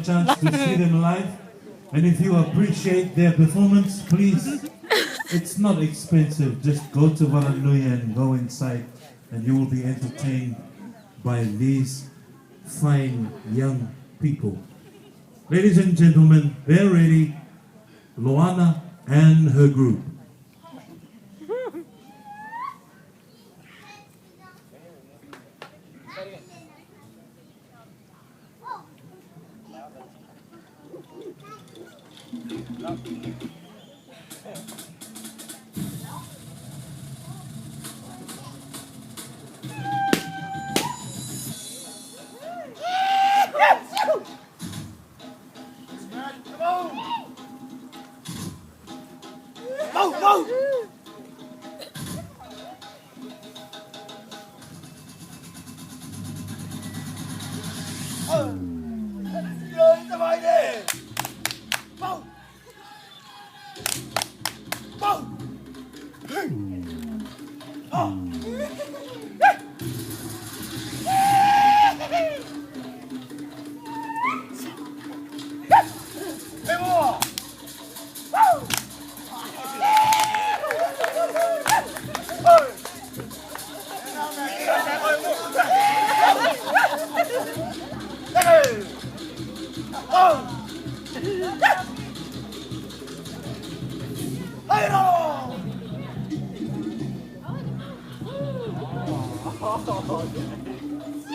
chance to see them live, and if you appreciate their performance, please, it's not expensive. Just go to Varanui and go inside, and you will be entertained by these fine young people. Ladies and gentlemen, they're ready. Liana and her group. Go, go! Rồi, ra ngoài đi! Mau! Mau!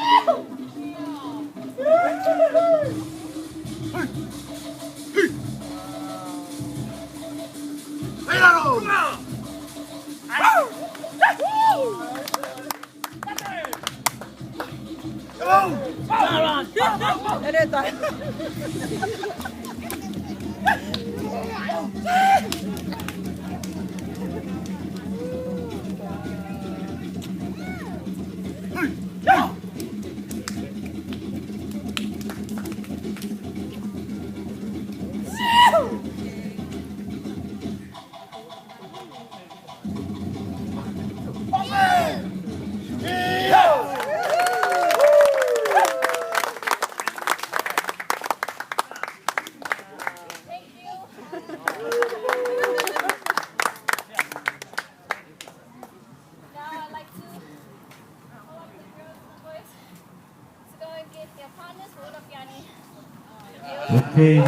Ê bố! Okay.